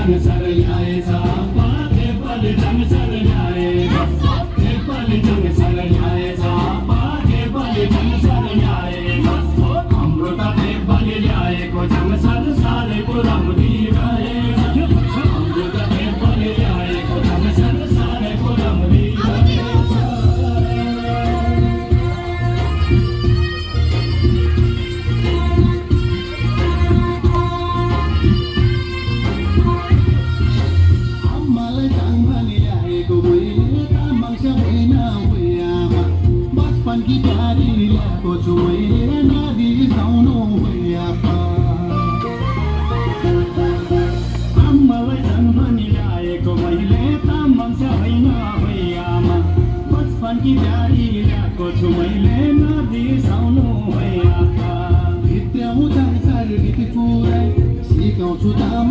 संसार ल्याएछ नेपाली संसार ल्याएछ नेपाली संसार ल्याएछ नेपाली संसार ल्याएछ हाम्रो त नेपाली ल्याएको संसार साह्रै पुराउनी रहेछ हाम्रो त नेपाली ल्याएको संसार साह्रै पुराउनी रहेछ की प्यारी ल्याएको छु मैले नरिसाउनु भैयापा आमालाई जन्मनी ल्याएको मैले तामाङ होइन भैयामा बचपन की प्यारी ल्याएको छु मैले नरिसाउनु भैयापा भित्राउँछ शारीरिक पुरै सिकाउँछु त